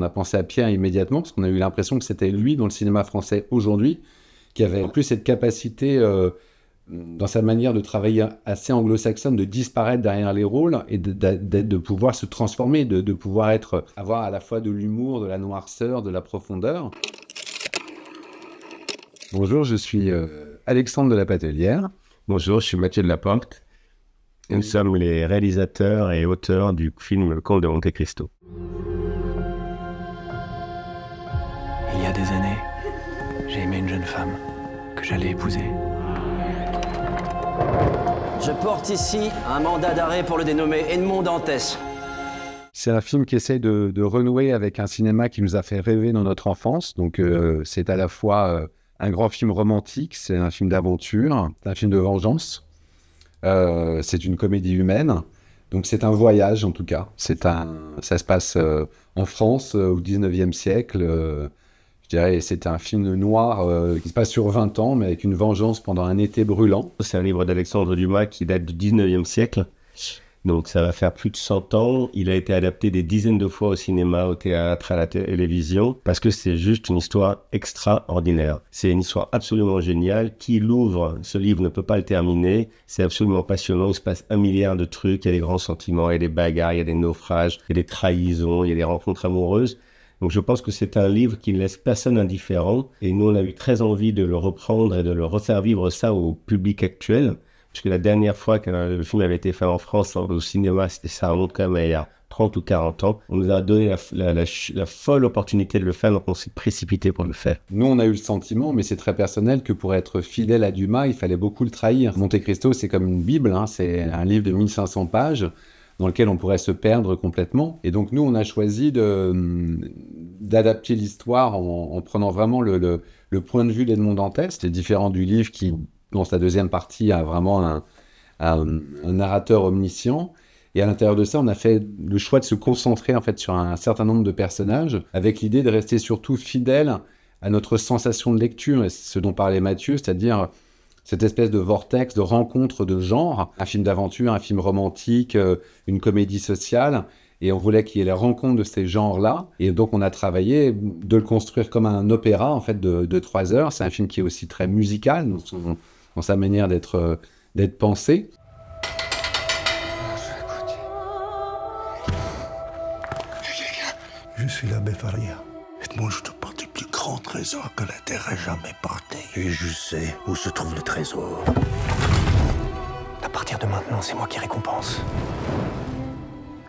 On a pensé à Pierre immédiatement, parce qu'on a eu l'impression que c'était lui dans le cinéma français aujourd'hui, qui avait en plus cette capacité, dans sa manière de travailler assez anglo-saxonne, de disparaître derrière les rôles et de pouvoir se transformer, de pouvoir avoir à la fois de l'humour, de la noirceur, de la profondeur. Bonjour, je suis Alexandre de la Patelière. Bonjour, je suis Mathieu de la Porte. Nous sommes les réalisateurs et auteurs du film Le Comte de Monte Cristo. Il y a des années, j'ai aimé une jeune femme que j'allais épouser. Je porte ici un mandat d'arrêt pour le dénommé Edmond Dantès. C'est un film qui essaie de renouer avec un cinéma qui nous a fait rêver dans notre enfance. Donc c'est à la fois un grand film romantique, c'est un film d'aventure, c'est un film de vengeance. C'est une comédie humaine, donc c'est un voyage en tout cas. Ça se passe en France au 19e siècle. Je dirais c'est un film noir qui se passe sur 20 ans, mais avec une vengeance pendant un été brûlant. C'est un livre d'Alexandre Dumas qui date du 19e siècle. Donc ça va faire plus de 100 ans. Il a été adapté des dizaines de fois au cinéma, au théâtre, à la télévision, parce que c'est juste une histoire extraordinaire. C'est une histoire absolument géniale. Qui l'ouvre, ce livre ne peut pas le terminer. C'est absolument passionnant. Il se passe un milliard de trucs. Il y a des grands sentiments, il y a des bagarres, il y a des naufrages, il y a des trahisons, il y a des rencontres amoureuses. Donc je pense que c'est un livre qui ne laisse personne indifférent. Et nous, on a eu très envie de le reprendre et de le refaire vivre ça au public actuel. Parce que la dernière fois que le film avait été fait en France, au cinéma, ça remonte quand même il y a 30 ou 40 ans. On nous a donné la folle opportunité de le faire, donc on s'est précipité pour le faire. Nous, on a eu le sentiment, mais c'est très personnel, que pour être fidèle à Dumas, il fallait beaucoup le trahir. Monte Cristo, c'est comme une Bible, hein, c'est un livre de 1500 pages dans lequel on pourrait se perdre complètement. Et donc nous, on a choisi d'adapter l'histoire en prenant vraiment le point de vue d'Edmond Dantès. C'est différent du livre qui, dans sa deuxième partie, a vraiment un narrateur omniscient. Et à l'intérieur de ça, on a fait le choix de se concentrer en fait sur un certain nombre de personnages, avec l'idée de rester surtout fidèle à notre sensation de lecture, et ce dont parlait Mathieu, c'est-à-dire cette espèce de vortex, de rencontre de genre, un film d'aventure, un film romantique, une comédie sociale. Et on voulait qu'il y ait la rencontre de ces genres-là. Et donc, on a travaillé de le construire comme un opéra, en fait, de 3 heures. C'est un film qui est aussi très musical dans sa manière d'être pensé. Je suis l'abbé Faria. Et moi, je te porte le plus grand trésor que la Terre ait jamais porté. Et je sais où se trouve le trésor. À partir de maintenant, c'est moi qui récompense.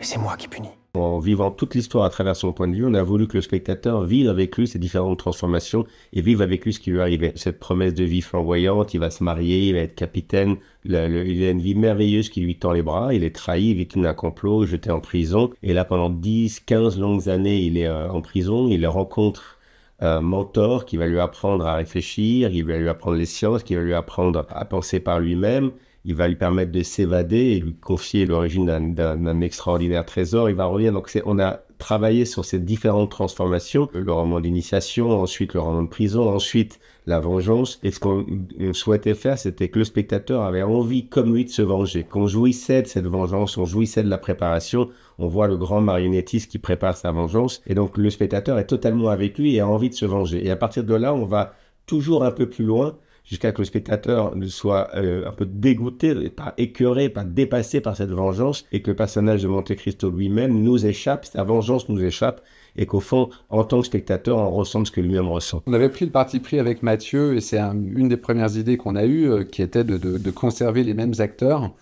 Et c'est moi qui punis. En vivant toute l'histoire à travers son point de vue, on a voulu que le spectateur vive avec lui ces différentes transformations et vive avec lui ce qui lui arrivait. Cette promesse de vie flamboyante, il va se marier, il va être capitaine, il a une vie merveilleuse qui lui tend les bras, il est trahi, victime d'un complot, jeté en prison. Et là, pendant 10, 15 longues années, il est en prison, il rencontre un mentor qui va lui apprendre à réfléchir, il va lui apprendre les sciences, qui va lui apprendre à penser par lui-même. Il va lui permettre de s'évader et lui confier l'origine d'un extraordinaire trésor. Il va revenir. Donc, on a travaillé sur ces différentes transformations. Le roman d'initiation, ensuite le roman de prison, ensuite la vengeance. Et ce qu'on souhaitait faire, c'était que le spectateur avait envie, comme lui, de se venger. Qu'on jouissait de cette vengeance, on jouissait de la préparation. On voit le grand marionnettiste qui prépare sa vengeance. Et donc, le spectateur est totalement avec lui et a envie de se venger. Et à partir de là, on va toujours un peu plus loin, jusqu'à que le spectateur ne soit un peu dégoûté, pas écœuré, pas dépassé par cette vengeance, et que le personnage de Monte Cristo lui-même nous échappe, sa vengeance nous échappe, et qu'au fond, en tant que spectateur, on ressent ce que lui-même ressent. On avait pris le parti pris avec Mathieu, et c'est une des premières idées qu'on a eues, qui était de conserver les mêmes acteurs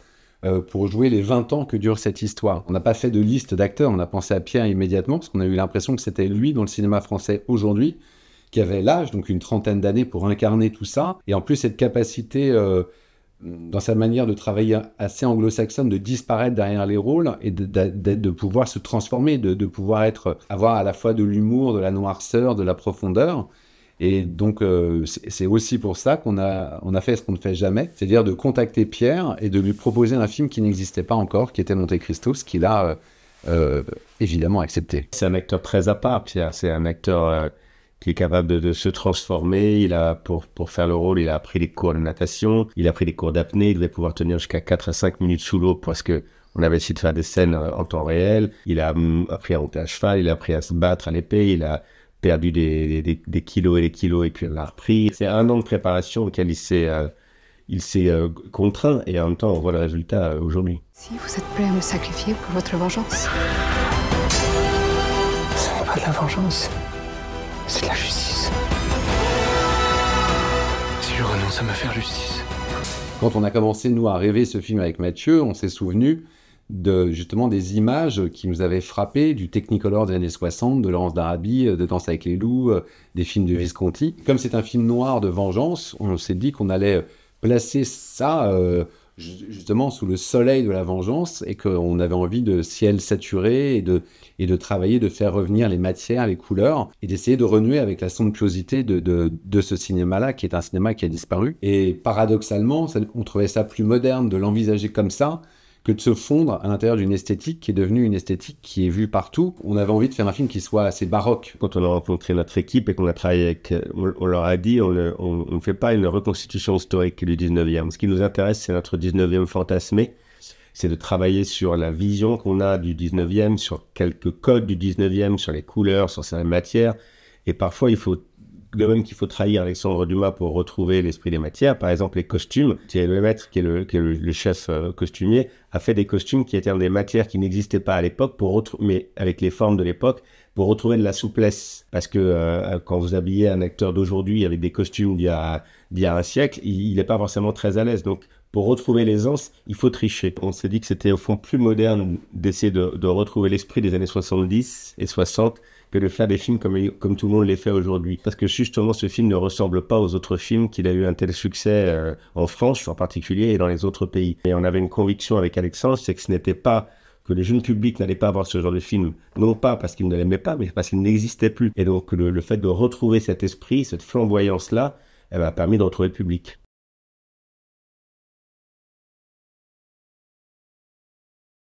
pour jouer les 20 ans que dure cette histoire. On n'a pas fait de liste d'acteurs, on a pensé à Pierre immédiatement, parce qu'on a eu l'impression que c'était lui dans le cinéma français aujourd'hui, qui avait l'âge, donc une trentaine d'années, pour incarner tout ça. Et en plus, cette capacité, dans sa manière de travailler assez anglo-saxonne, de disparaître derrière les rôles et de pouvoir se transformer, de pouvoir avoir à la fois de l'humour, de la noirceur, de la profondeur. Et donc, c'est aussi pour ça qu'on a fait ce qu'on ne fait jamais, c'est-à-dire de contacter Pierre et de lui proposer un film qui n'existait pas encore, qui était Monte Cristo, ce qu'il a évidemment accepté. C'est un acteur très à part, Pierre. C'est un acteur qui est capable de se transformer. Il a, pour faire le rôle, il a appris des cours de natation, il a pris des cours d'apnée, il devait pouvoir tenir jusqu'à 4 à 5 minutes sous l'eau parce que On avait essayé de faire des scènes en temps réel. Il a appris à monter à cheval, il a appris à se battre à l'épée, il a perdu des kilos et des kilos et puis il l'a repris. C'est 1 an de préparation auquel il s'est contraint et en même temps on voit le résultat aujourd'hui. Si vous êtes prêt à me sacrifier pour votre vengeance. Ce n'est pas de la vengeance, c'est de la justice. Si je renonce à me faire justice. Quand on a commencé, nous, à rêver ce film avec Mathieu, on s'est souvenu justement des images qui nous avaient frappé du Technicolor des années 60, de Laurence d'Arabie, de Danse avec les loups, des films de Visconti. Comme c'est un film noir de vengeance, on s'est dit qu'on allait placer ça justement sous le soleil de la vengeance et qu'on avait envie de ciel saturé et de travailler, de faire revenir les matières, les couleurs et d'essayer de renouer avec la somptuosité de ce cinéma-là qui est un cinéma qui a disparu. Et paradoxalement, on trouvait ça plus moderne de l'envisager comme ça que de se fondre à l'intérieur d'une esthétique qui est devenue une esthétique qui est vue partout. On avait envie de faire un film qui soit assez baroque. Quand on a rencontré notre équipe et qu'on a travaillé avec... On leur a dit, on ne fait pas une reconstitution historique du 19e. Ce qui nous intéresse, c'est notre 19e fantasmé. C'est de travailler sur la vision qu'on a du 19e, sur quelques codes du 19e, sur les couleurs, sur certaines matières. Et parfois, de même qu'il faut trahir Alexandre Dumas pour retrouver l'esprit des matières. Par exemple, les costumes. Thierry Lemaître, qui est le chef costumier, a fait des costumes qui étaient dans des matières qui n'existaient pas à l'époque, mais avec les formes de l'époque, pour retrouver de la souplesse. Parce que quand vous habillez un acteur d'aujourd'hui avec des costumes d'il y a un siècle, il n'est pas forcément très à l'aise. Donc, pour retrouver l'aisance, il faut tricher. On s'est dit que c'était au fond plus moderne d'essayer de retrouver l'esprit des années 70 et 60 que de faire des films comme tout le monde les fait aujourd'hui. Parce que justement, ce film ne ressemble pas aux autres films qu'il a eu un tel succès en France en particulier et dans les autres pays. Et on avait une conviction avec Alexandre, c'est que ce n'était pas que le jeune public n'allait pas voir ce genre de film, non pas parce qu'il ne l'aimait pas, mais parce qu'il n'existait plus. Et donc le fait de retrouver cet esprit, cette flamboyance-là, elle m'a permis de retrouver le public.